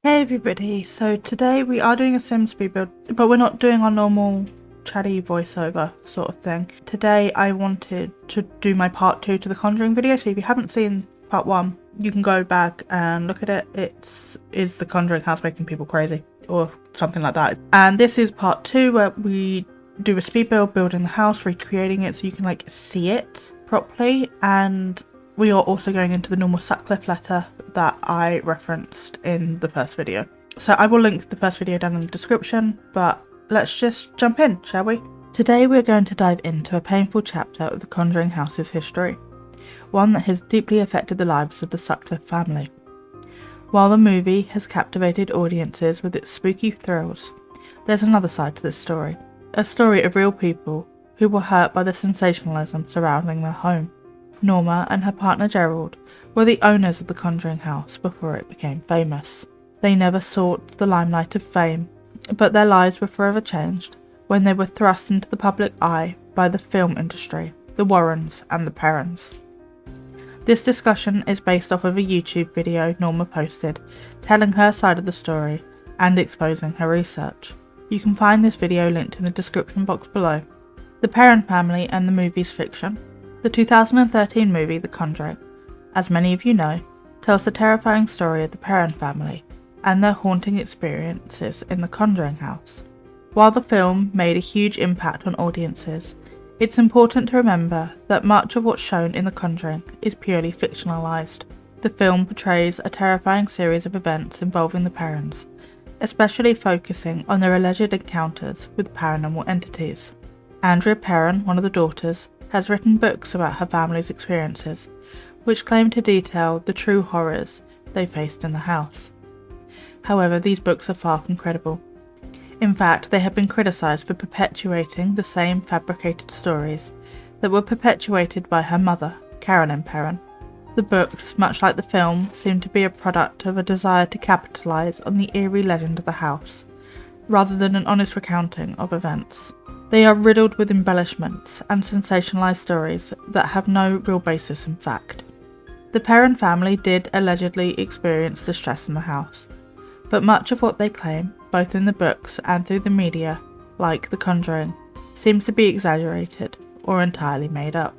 Hey everybody, so today we are doing a sim speed build, but we're not doing our normal chatty voiceover sort of thing. Today I wanted to do my part 2 to the Conjuring video, so if you haven't seen part 1, you can go back and look at it. Is the Conjuring house making people crazy? Or something like that. And this is part 2 where we do a speed build, building the house, recreating it so you can like see it properly, and we are also going into the Norma Sutcliffe letter that I referenced in the first video. So I will link the first video down in the description, but let's just jump in, shall we? Today we're going to dive into a painful chapter of the Conjuring house's history, one that has deeply affected the lives of the Sutcliffe family. While the movie has captivated audiences with its spooky thrills, there's another side to this story, a story of real people who were hurt by the sensationalism surrounding their home. Norma and her partner Gerald were the owners of the Conjuring house before it became famous. They never sought the limelight of fame, but their lives were forever changed when they were thrust into the public eye by the film industry, the Warrens and the Perrons. This discussion is based off of a YouTube video Norma posted, telling her side of the story and exposing her research. You can find this video linked in the description box below. The Perron family and the movie's fiction. The 2013 movie The Conjuring, as many of you know, tells the terrifying story of the Perron family and their haunting experiences in the Conjuring house. While the film made a huge impact on audiences, it's important to remember that much of what's shown in The Conjuring is purely fictionalized. The film portrays a terrifying series of events involving the Perrons, especially focusing on their alleged encounters with paranormal entities. Andrea Perron, one of the daughters, has written books about her family's experiences, which claim to detail the true horrors they faced in the house. However, these books are far from credible. In fact, they have been criticised for perpetuating the same fabricated stories that were perpetuated by her mother, Carolyn Perron. The books, much like the film, seem to be a product of a desire to capitalise on the eerie legend of the house, rather than an honest recounting of events. They are riddled with embellishments and sensationalised stories that have no real basis in fact. The Perron family did allegedly experience distress in the house, but much of what they claim, both in the books and through the media, like The Conjuring, seems to be exaggerated or entirely made up.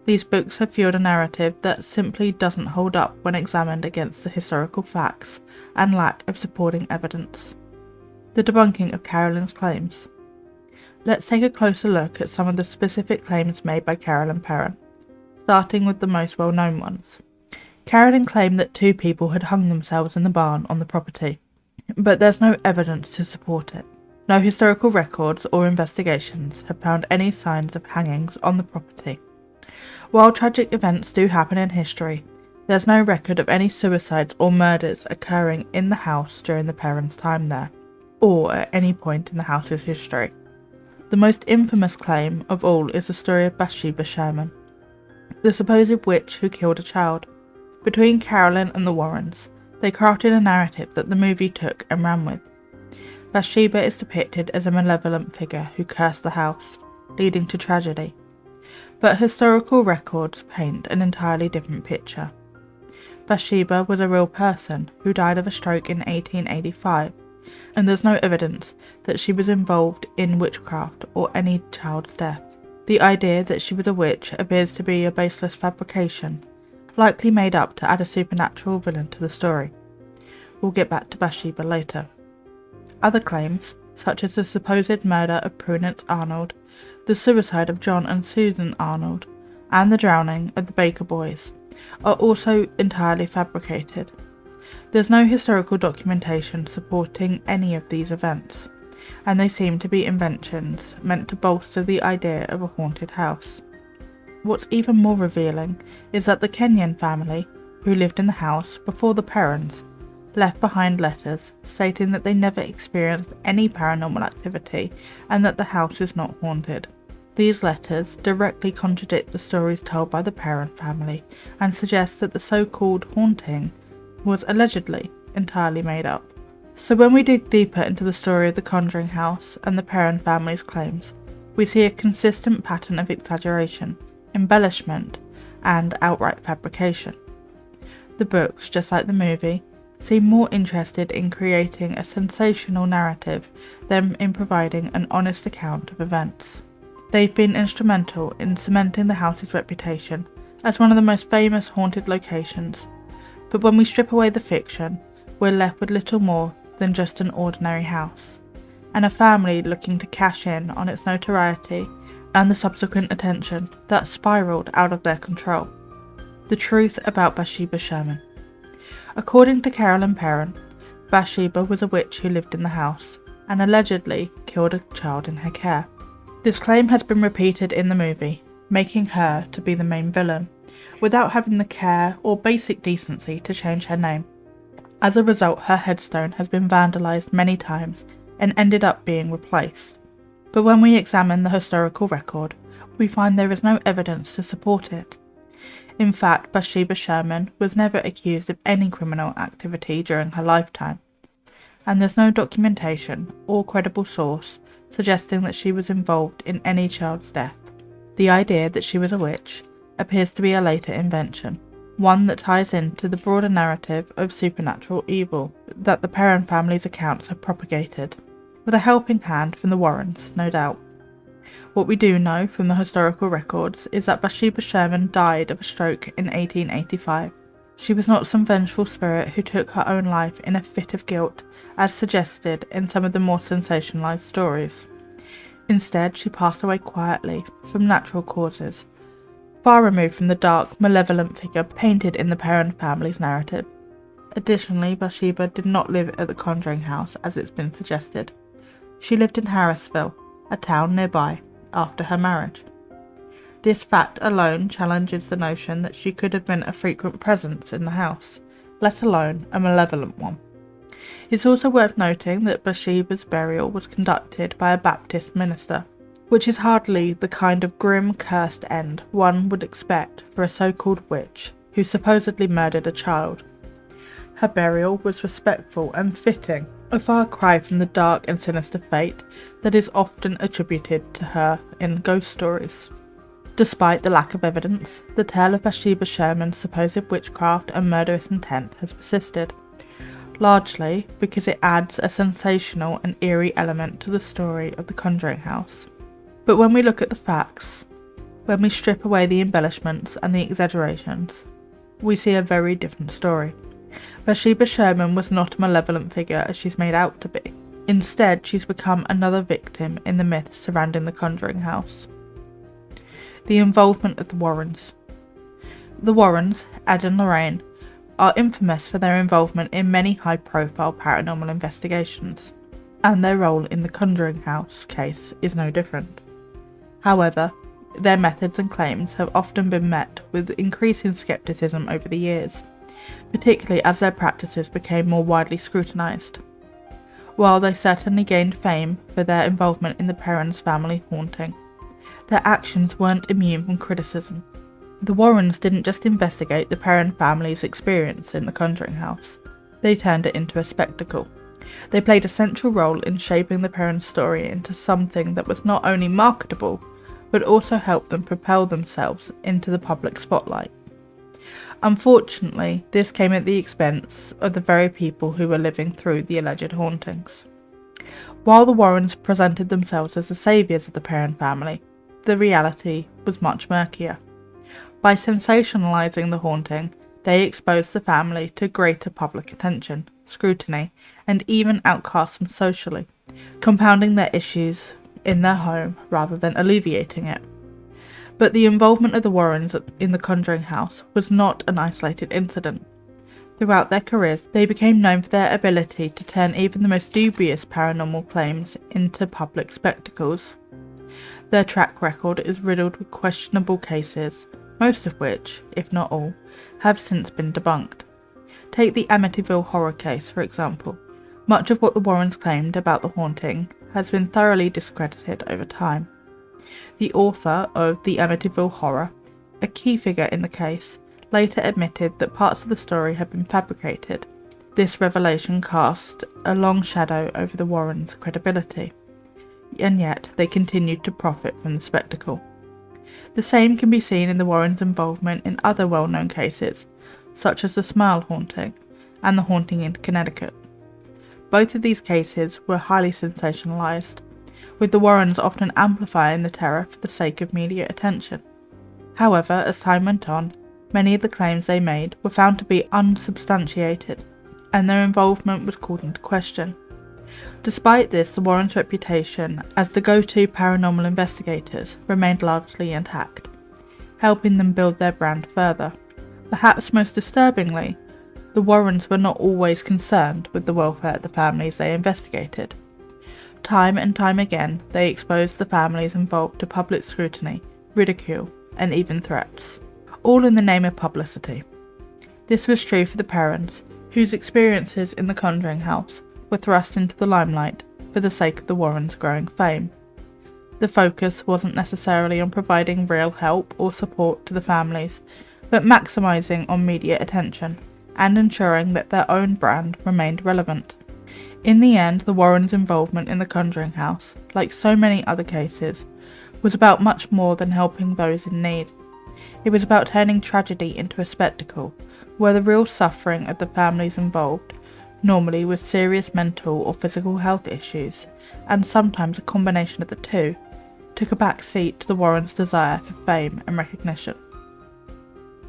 These books have fueled a narrative that simply doesn't hold up when examined against the historical facts and lack of supporting evidence. The debunking of Carolyn's claims. Let's take a closer look at some of the specific claims made by Carolyn Perron, starting with the most well-known ones. Carolyn claimed that 2 people had hung themselves in the barn on the property, but there's no evidence to support it. No historical records or investigations have found any signs of hangings on the property. While tragic events do happen in history, there's no record of any suicides or murders occurring in the house during the Perrons' time there, or at any point in the house's history. The most infamous claim of all is the story of Bathsheba Sherman, the supposed witch who killed a child. Between Carolyn and the Warrens, they crafted a narrative that the movie took and ran with. Bathsheba is depicted as a malevolent figure who cursed the house, leading to tragedy. But historical records paint an entirely different picture. Bathsheba was a real person who died of a stroke in 1885, and there's no evidence that she was involved in witchcraft or any child's death. The idea that she was a witch appears to be a baseless fabrication, likely made up to add a supernatural villain to the story. We'll get back to Bathsheba later. Other claims, such as the supposed murder of Prudence Arnold, the suicide of John and Susan Arnold, and the drowning of the Baker boys, are also entirely fabricated. There's no historical documentation supporting any of these events, and they seem to be inventions meant to bolster the idea of a haunted house. What's even more revealing is that the Kenyon family, who lived in the house before the Perrons, left behind letters stating that they never experienced any paranormal activity and that the house is not haunted. These letters directly contradict the stories told by the Perron family and suggest that the so-called haunting was allegedly entirely made up. So when we dig deeper into the story of the Conjuring house and the Perron family's claims, we see a consistent pattern of exaggeration, embellishment, and outright fabrication. The books, just like the movie, seem more interested in creating a sensational narrative than in providing an honest account of events. They've been instrumental in cementing the house's reputation as one of the most famous haunted locations, but when we strip away the fiction, we're left with little more than just an ordinary house, and a family looking to cash in on its notoriety and the subsequent attention that spiraled out of their control. The truth about Bathsheba Sherman. According to Carolyn Perron, Bathsheba was a witch who lived in the house and allegedly killed a child in her care. This claim has been repeated in the movie, making her to be the main villain, without having the care or basic decency to change her name. As a result, her headstone has been vandalised many times and ended up being replaced. But when we examine the historical record, we find there is no evidence to support it. In fact, Bathsheba Sherman was never accused of any criminal activity during her lifetime, and there's no documentation or credible source suggesting that she was involved in any child's death. The idea that she was a witch appears to be a later invention, one that ties into the broader narrative of supernatural evil that the Perron family's accounts have propagated, with a helping hand from the Warrens, no doubt. What we do know from the historical records is that Bathsheba Sherman died of a stroke in 1885. She was not some vengeful spirit who took her own life in a fit of guilt, as suggested in some of the more sensationalised stories. Instead, she passed away quietly, from natural causes, far removed from the dark, malevolent figure painted in the Perron family's narrative. Additionally, Bathsheba did not live at the Conjuring house, as it's been suggested. She lived in Harrisville, a town nearby, after her marriage. This fact alone challenges the notion that she could have been a frequent presence in the house, let alone a malevolent one. It's also worth noting that Bathsheba's burial was conducted by a Baptist minister, which is hardly the kind of grim, cursed end one would expect for a so-called witch who supposedly murdered a child. Her burial was respectful and fitting, a far cry from the dark and sinister fate that is often attributed to her in ghost stories. Despite the lack of evidence, the tale of Bathsheba Sherman's supposed witchcraft and murderous intent has persisted, largely because it adds a sensational and eerie element to the story of the Conjuring house. But when we look at the facts, when we strip away the embellishments and the exaggerations, we see a very different story. Bathsheba Sherman was not a malevolent figure as she's made out to be. Instead, she's become another victim in the myths surrounding the Conjuring house. The involvement of the Warrens. The Warrens, Ed and Lorraine, are infamous for their involvement in many high-profile paranormal investigations, and their role in the Conjuring house case is no different. However, their methods and claims have often been met with increasing skepticism over the years, particularly as their practices became more widely scrutinised. While they certainly gained fame for their involvement in the Perron's family haunting, their actions weren't immune from criticism. The Warrens didn't just investigate the Perron family's experience in the Conjuring house, they turned it into a spectacle. They played a central role in shaping the Perron story into something that was not only marketable, but also helped them propel themselves into the public spotlight. Unfortunately, this came at the expense of the very people who were living through the alleged hauntings. While the Warrens presented themselves as the saviours of the Perron family, the reality was much murkier. By sensationalising the haunting, they exposed the family to greater public attention, scrutiny, and even outcast them socially, compounding their issues in their home rather than alleviating it. But the involvement of the Warrens in the Conjuring house was not an isolated incident. Throughout their careers, they became known for their ability to turn even the most dubious paranormal claims into public spectacles. Their track record is riddled with questionable cases, most of which, if not all, have since been debunked. Take the Amityville horror case, for example. Much of what the Warrens claimed about the haunting has been thoroughly discredited over time. The author of the Amityville Horror, a key figure in the case, later admitted that parts of the story had been fabricated. This revelation cast a long shadow over the Warrens' credibility, and yet they continued to profit from the spectacle. The same can be seen in the Warrens' involvement in other well-known cases, such as the Smile haunting, and The Haunting in Connecticut. Both of these cases were highly sensationalised, with the Warrens often amplifying the terror for the sake of media attention. However, as time went on, many of the claims they made were found to be unsubstantiated, and their involvement was called into question. Despite this, the Warrens' reputation as the go-to paranormal investigators remained largely intact, helping them build their brand further. Perhaps most disturbingly, the Warrens were not always concerned with the welfare of the families they investigated. Time and time again, they exposed the families involved to public scrutiny, ridicule, and even threats, all in the name of publicity. This was true for the parents, whose experiences in the Conjuring house were thrust into the limelight for the sake of the Warrens' growing fame. The focus wasn't necessarily on providing real help or support to the families, but maximising on media attention and ensuring that their own brand remained relevant. In the end, the Warrens' involvement in the Conjuring house, like so many other cases, was about much more than helping those in need. It was about turning tragedy into a spectacle, where the real suffering of the families involved, normally with serious mental or physical health issues, and sometimes a combination of the two, took a back seat to the Warrens' desire for fame and recognition.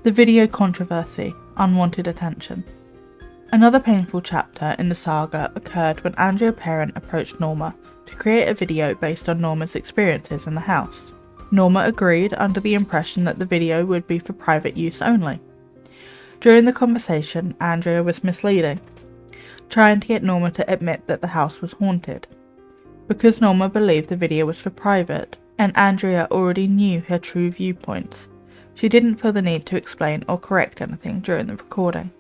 The video controversy, unwanted attention. Another painful chapter in the saga occurred when Andrea Perron approached Norma to create a video based on Norma's experiences in the house. Norma agreed under the impression that the video would be for private use only. During the conversation, Andrea was misleading, trying to get Norma to admit that the house was haunted. Because Norma believed the video was for private, and Andrea already knew her true viewpoints, she didn't feel the need to explain or correct anything during the recording.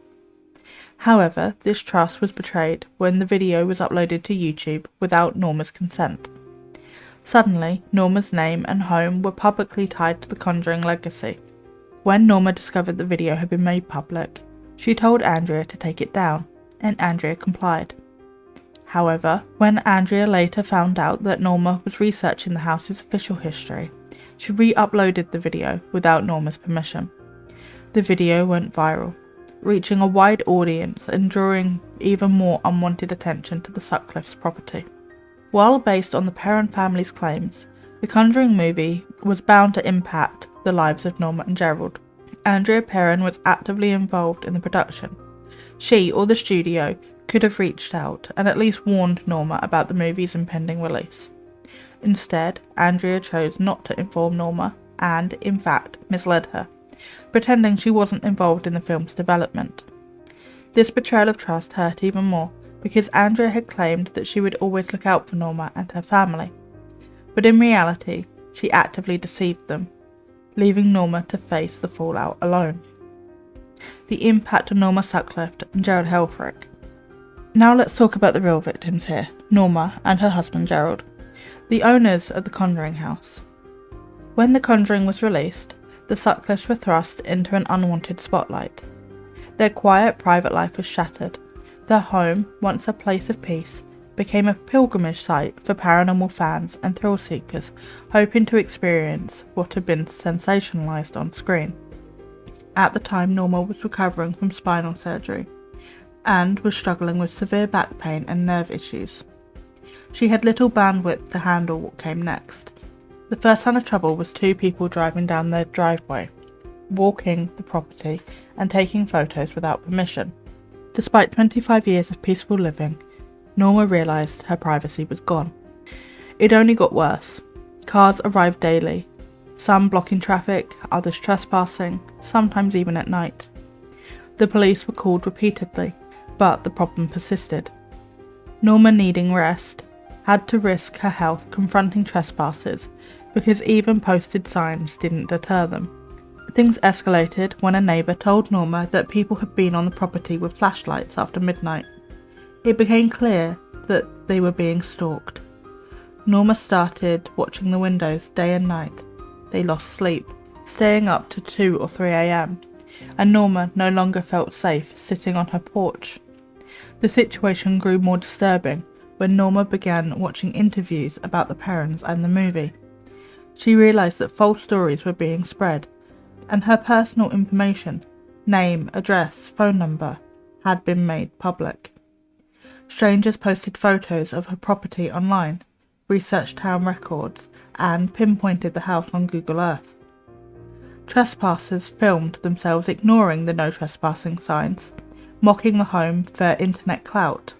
However, this trust was betrayed when the video was uploaded to YouTube without Norma's consent. Suddenly, Norma's name and home were publicly tied to the Conjuring legacy. When Norma discovered the video had been made public, she told Andrea to take it down, and Andrea complied. However, when Andrea later found out that Norma was researching the house's official history, she re-uploaded the video without Norma's permission. The video went viral, reaching a wide audience and drawing even more unwanted attention to the Sutcliffe's property. While based on the Perron family's claims, the Conjuring movie was bound to impact the lives of Norma and Gerald. Andrea Perron was actively involved in the production. She or the studio could have reached out and at least warned Norma about the movie's impending release. Instead, Andrea chose not to inform Norma and, in fact, misled her, pretending she wasn't involved in the film's development. This betrayal of trust hurt even more because Andrea had claimed that she would always look out for Norma and her family, but in reality, she actively deceived them, leaving Norma to face the fallout alone. The impact on Norma Sutcliffe and Gerald Helfrich. Now let's talk about the real victims here, Norma and her husband Gerald, the owners of the Conjuring house. When The Conjuring was released, the Sutcliffes were thrust into an unwanted spotlight. Their quiet private life was shattered. Their home, once a place of peace, became a pilgrimage site for paranormal fans and thrill seekers hoping to experience what had been sensationalized on screen. At the time, Norma was recovering from spinal surgery and was struggling with severe back pain and nerve issues. She had little bandwidth to handle what came next. The first sign of trouble was two people driving down their driveway, walking the property and taking photos without permission. Despite 25 years of peaceful living, Norma realised her privacy was gone. It only got worse. Cars arrived daily, some blocking traffic, others trespassing, sometimes even at night. The police were called repeatedly, but the problem persisted. Norma, needing rest, had to risk her health confronting trespassers because even posted signs didn't deter them. Things escalated when a neighbour told Norma that people had been on the property with flashlights after midnight. It became clear that they were being stalked. Norma started watching the windows day and night. They lost sleep, staying up to 2 or 3 a.m, and Norma no longer felt safe sitting on her porch. The situation grew more disturbing when Norma began watching interviews about the Perrons and the movie. She realised that false stories were being spread, and her personal information, name, address, phone number, had been made public. Strangers posted photos of her property online, researched town records, and pinpointed the house on Google Earth. Trespassers filmed themselves ignoring the no trespassing signs, mocking the home for internet clout.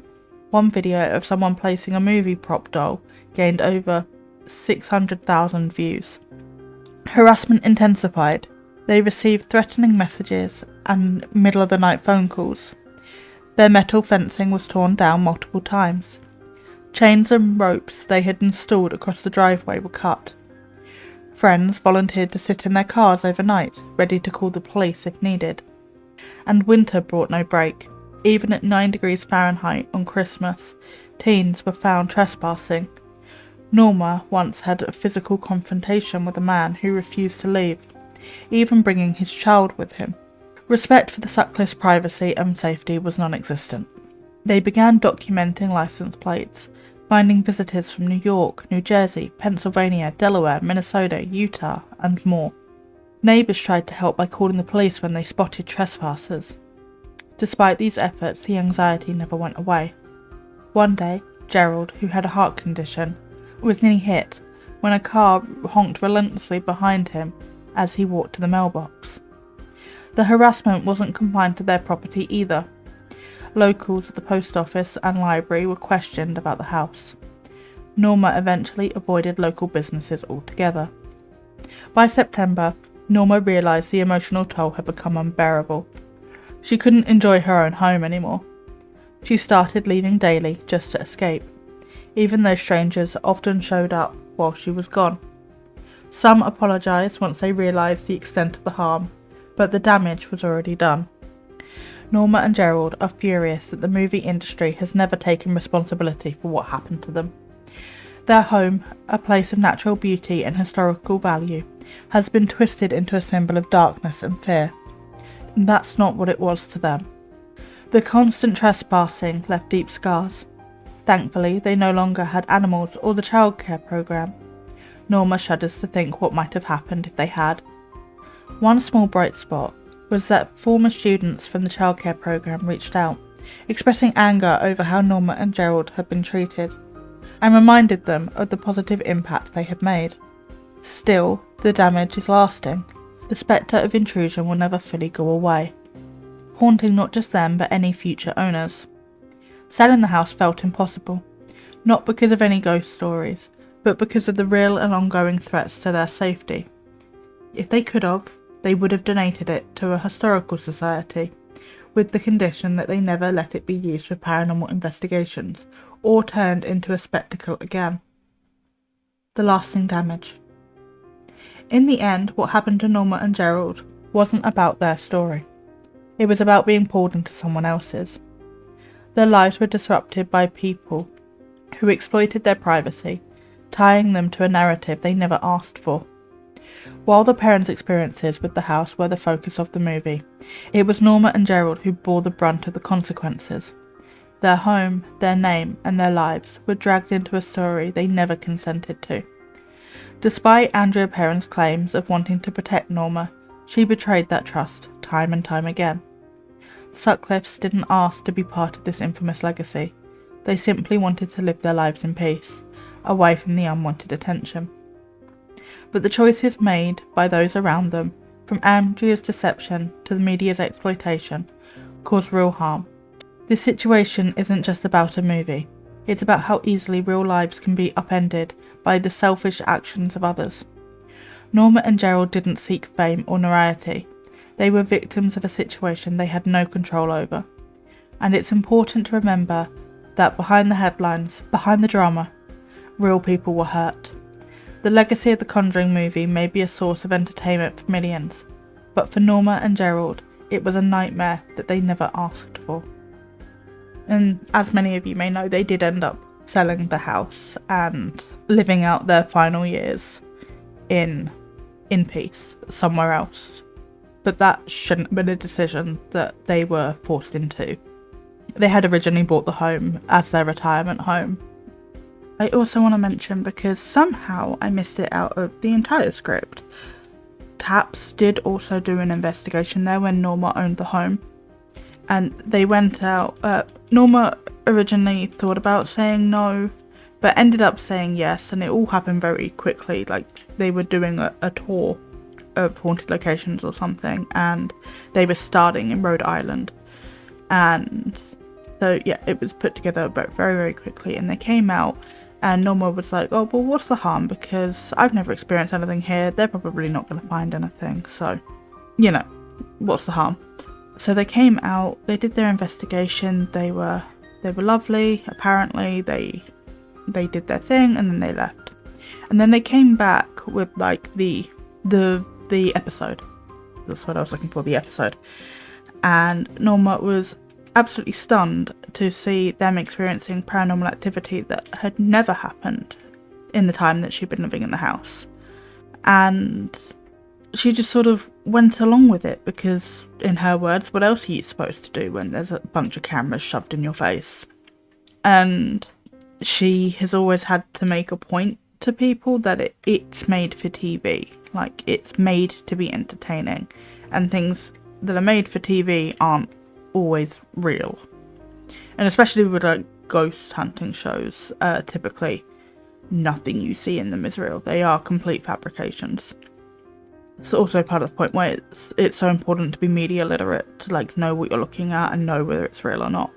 One video of someone placing a movie prop doll gained over 600,000 views. Harassment intensified. They received threatening messages and middle-of-the-night phone calls. Their metal fencing was torn down multiple times. Chains and ropes they had installed across the driveway were cut. Friends volunteered to sit in their cars overnight, ready to call the police if needed. And winter brought no break. Even at 9 degrees Fahrenheit on Christmas, teens were found trespassing. Norma once had a physical confrontation with a man who refused to leave, even bringing his child with him. Respect for the Sutcliffe's privacy and safety was non-existent. They began documenting license plates, finding visitors from New York, New Jersey, Pennsylvania, Delaware, Minnesota, Utah, and more. Neighbours tried to help by calling the police when they spotted trespassers. Despite these efforts, the anxiety never went away. One day, Gerald, who had a heart condition, was nearly hit when a car honked relentlessly behind him as he walked to the mailbox. The harassment wasn't confined to their property either. Locals at the post office and library were questioned about the house. Norma eventually avoided local businesses altogether. By September, Norma realised the emotional toll had become unbearable. She couldn't enjoy her own home anymore. She started leaving daily just to escape, even though strangers often showed up while she was gone. Some apologised once they realised the extent of the harm, but the damage was already done. Norma and Gerald are furious that the movie industry has never taken responsibility for what happened to them. Their home, a place of natural beauty and historical value, has been twisted into a symbol of darkness and fear. And that's not what it was to them. The constant trespassing left deep scars. Thankfully, they no longer had animals or the childcare program. Norma shudders to think what might have happened if they had. One small bright spot was that former students from the childcare program reached out, expressing anger over how Norma and Gerald had been treated, and reminded them of the positive impact they had made. Still, the damage is lasting. The spectre of intrusion will never fully go away, haunting not just them but any future owners. Selling the house felt impossible, not because of any ghost stories, but because of the real and ongoing threats to their safety. If they could have, they would have donated it to a historical society, with the condition that they never let it be used for paranormal investigations, or turned into a spectacle again. The lasting damage. In the end, what happened to Norma and Gerald wasn't about their story. It was about being pulled into someone else's. Their lives were disrupted by people who exploited their privacy, tying them to a narrative they never asked for. While the parents' experiences with the house were the focus of the movie, it was Norma and Gerald who bore the brunt of the consequences. Their home, their name, and their lives were dragged into a story they never consented to. Despite Andrea Perron's claims of wanting to protect Norma, she betrayed that trust time and time again. Sutcliffes didn't ask to be part of this infamous legacy. They simply wanted to live their lives in peace, away from the unwanted attention. But the choices made by those around them, from Andrea's deception to the media's exploitation, caused real harm. This situation isn't just about a movie. It's about how easily real lives can be upended by the selfish actions of others. Norma and Gerald didn't seek fame or notoriety. They were victims of a situation they had no control over. And it's important to remember that behind the headlines, behind the drama, real people were hurt. The legacy of the Conjuring movie may be a source of entertainment for millions, but for Norma and Gerald, it was a nightmare that they never asked for. And as many of you may know, they did end up selling the house and living out their final years in peace somewhere else. But that shouldn't have been a decision that they were forced into. They had originally bought the home as their retirement home. I also want to mention, because somehow I missed it out of the entire script, TAPS did also do an investigation there when Norma owned the home. and they went out. Norma originally thought about saying no, but ended up saying yes, and it all happened very quickly. Like, they were doing a tour of haunted locations or something, and they were starting in Rhode Island, and so yeah, it was put together very, very quickly, and they came out, and Norma was like, oh, well, what's the harm, because I've never experienced anything here, they're probably not going to find anything, so, you know, what's the harm? So they came out, they did their investigation, they were lovely, apparently, they did their thing, and then they left. And then they came back with, like, the episode. That's what I was looking for, the episode. And Norma was absolutely stunned to see them experiencing paranormal activity that had never happened in the time that she'd been living in the house. And she just sort of went along with it because, in her words, what else are you supposed to do when there's a bunch of cameras shoved in your face? And she has always had to make a point to people that it's made for TV. Like, it's made to be entertaining. And things that are made for TV aren't always real. And especially with like ghost hunting shows, typically nothing you see in them is real. They are complete fabrications. It's also part of the point where it's so important to be media literate, to like know what you're looking at and know whether it's real or not,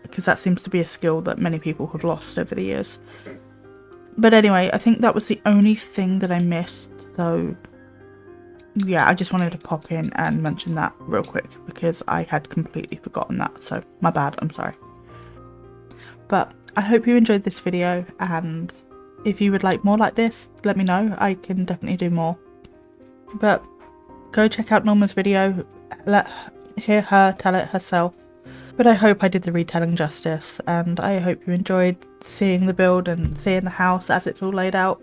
because that seems to be a skill that many people have lost over the years. But anyway, I think that was the only thing that I missed, so yeah, I just wanted to pop in and mention that real quick because I had completely forgotten that, so my bad, I'm sorry. But I hope you enjoyed this video, and if you would like more like this, let me know. I can definitely do more. But go check out Norma's video, hear her tell it herself. But I hope I did the retelling justice, and I hope you enjoyed seeing the build and seeing the house as it's all laid out.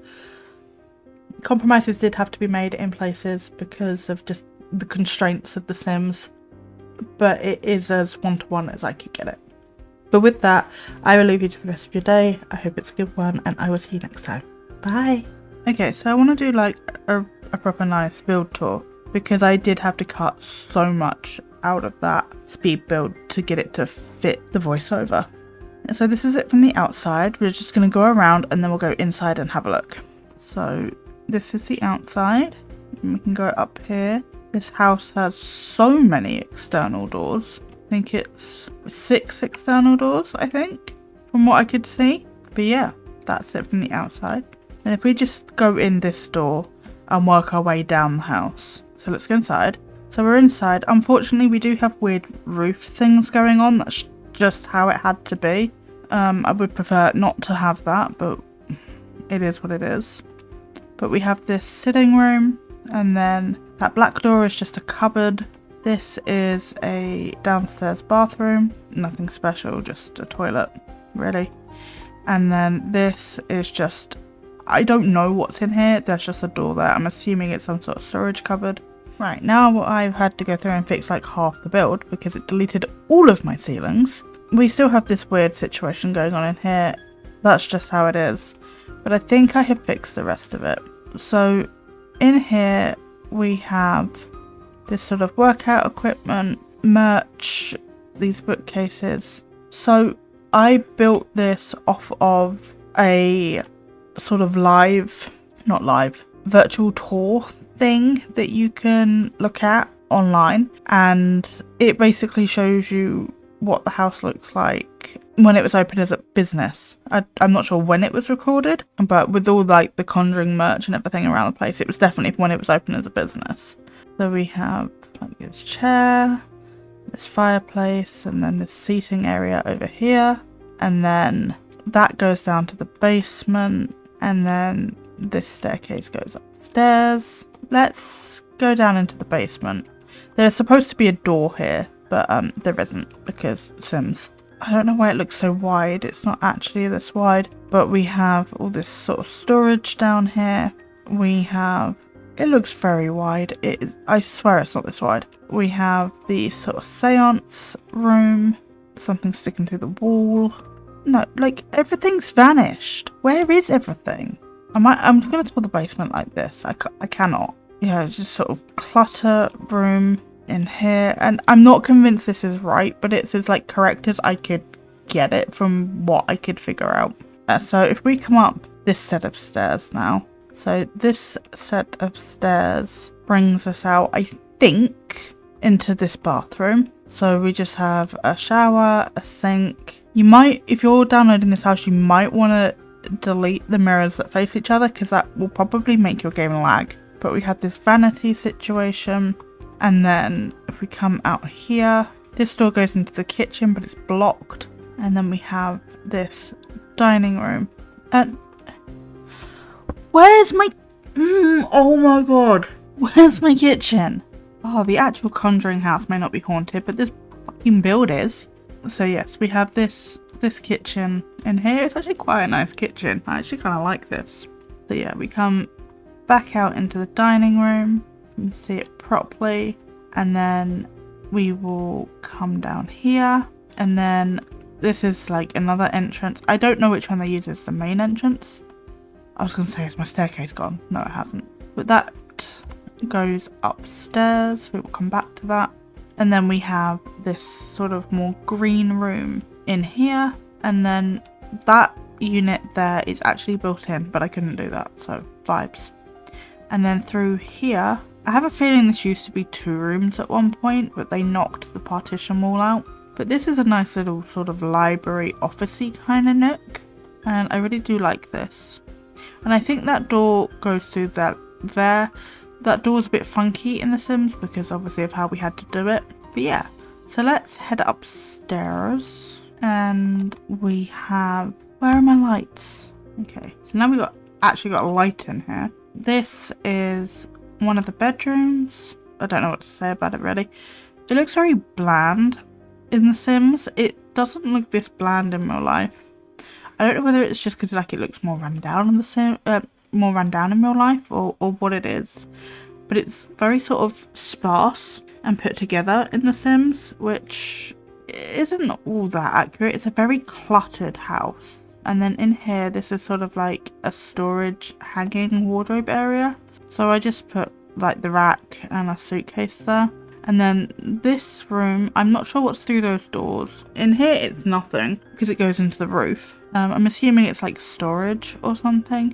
Compromises did have to be made in places because of just the constraints of The Sims, but it is as one-to-one as I could get it. But with that, I will leave you to the rest of your day. I hope it's a good one, and I will see you next time. Bye! Okay, so I want to do like a proper nice build tour, because I did have to cut so much out of that speed build to get it to fit the voiceover. So this is it from the outside. We're just going to go around and then we'll go inside and have a look. So this is the outside, and we can go up here. This house has so many external doors. I think it's 6 external doors, I think, from what I could see. But yeah, that's it from the outside. And if we just go in this door and work our way down the house. So let's go inside. So we're inside. Unfortunately, we do have weird roof things going on. That's just how it had to be. I would prefer not to have that, but it is what it is. But we have this sitting room, and then that black door is just a cupboard. This is a downstairs bathroom. Nothing special, just a toilet, really. And then this is just, I don't know what's in here. There's just a door there. I'm assuming it's some sort of storage cupboard. Right, now I've had to go through and fix like half the build because it deleted all of my ceilings. We still have this weird situation going on in here. That's just how it is. But I think I have fixed the rest of it. So in here we have this sort of workout equipment, merch, these bookcases. So I built this off of a sort of virtual tour thing that you can look at online, and it basically shows you what the house looks like when it was open as a business. I'm not sure when it was recorded, but with all like the Conjuring merch and everything around the place, it was definitely when it was open as a business. So we have like this chair, this fireplace, and then this seating area over here, and then that goes down to the basement, and then this staircase goes upstairs. Let's go down into the basement. There's supposed to be a door here, but there isn't because Sims. I don't know why it looks so wide. It's not actually this wide, but we have all this sort of storage down here. We have, it looks very wide. It is, I swear it's not this wide. We have the sort of seance room, something sticking through the wall. No, like everything's vanished. Where is everything? I'm going to tour the basement like this. I cannot. Yeah, it's just sort of clutter room. in here, and I'm not convinced this is right, but it's as like correct as I could get it from what I could figure out. So if we come up this set of stairs now, so this set of stairs brings us out, I think, into this bathroom. So we just have a shower, a sink. You might, if you're downloading this house, you might want to delete the mirrors that face each other because that will probably make your game lag. But we have this vanity situation, and then if we come out here, this door goes into the kitchen but it's blocked, and then we have this dining room. And where's my oh my god, where's my kitchen? Oh, the actual Conjuring house may not be haunted, but this fucking build is. So yes, we have this kitchen in here. It's actually quite a nice kitchen. I actually kind of like this. So yeah, we come back out into the dining room. You can see it properly. And then we will come down here. And then this is like another entrance. I don't know which one they use as the main entrance. I was going to say, is my staircase gone? No, it hasn't. But that goes upstairs. We will come back to that. And then we have this sort of more green room in here. And then that unit there is actually built in, but I couldn't do that, so vibes. And then through here, I have a feeling this used to be 2 rooms at one point, but they knocked the partition wall out. But this is a nice little sort of library officey kind of nook, and I really do like this. And I think that door goes through that there. That door's a bit funky in The Sims because obviously of how we had to do it. But yeah, so let's head upstairs, and we have, where are my lights? Okay, so now we've actually got a light in here. This is one of the bedrooms. I don't know what to say about it really. It looks very bland in The Sims. It doesn't look this bland in real life. I don't know whether it's just because like it looks more run down in The Sims, more run down in real life, or what it is. But it's very sort of sparse and put together in The Sims, which isn't all that accurate. It's a very cluttered house. And then in here, this is sort of like a storage hanging wardrobe area. So I just put like the rack and a suitcase there. And then this room, I'm not sure what's through those doors. In here, it's nothing because it goes into the roof. I'm assuming it's like storage or something.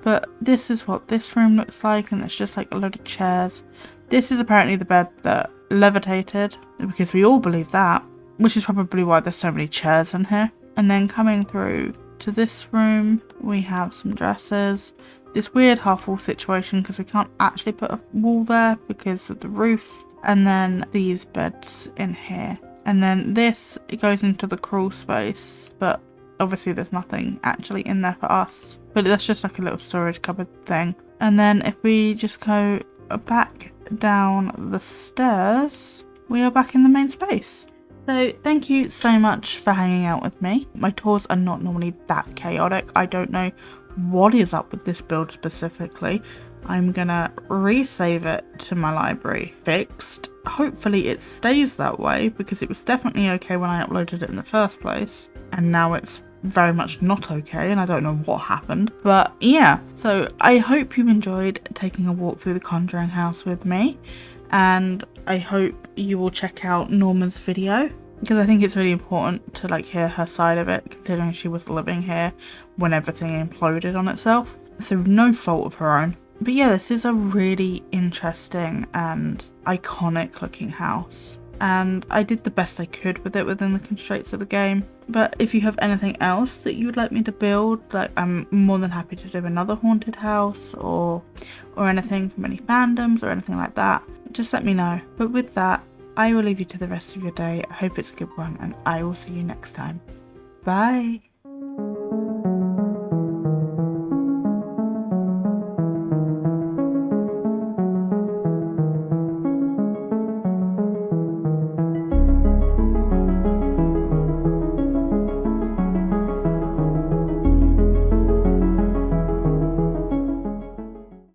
But this is what this room looks like, and it's just like a load of chairs. This is apparently the bed that levitated, because we all believe that, which is probably why there's so many chairs in here. And then coming through to this room, we have some dressers. This weird half wall situation because we can't actually put a wall there because of the roof. And then these beds in here. And then this, it goes into the crawl space, but obviously there's nothing actually in there for us. But that's just like a little storage cupboard thing. And then if we just go back down the stairs, we are back in the main space. So thank you so much for hanging out with me. My tours are not normally that chaotic. I don't know what is up with this build specifically. I'm gonna resave it to my library fixed. Hopefully it stays that way because it was definitely okay when I uploaded it in the first place. And now it's very much not okay, and I don't know what happened. But yeah, so I hope you enjoyed taking a walk through the Conjuring house with me, and I hope you will check out Norma's video because I think it's really important to like hear her side of it, considering she was living here when everything imploded on itself through no fault of her own. But yeah, this is a really interesting and iconic looking house, and I did the best I could with it within the constraints of the game. But if you have anything else that you would like me to build, like I'm more than happy to do another haunted house or anything from any fandoms or anything like that, just let me know. But with that, I will leave you to the rest of your day. I hope it's a good one, and I will see you next time. Bye!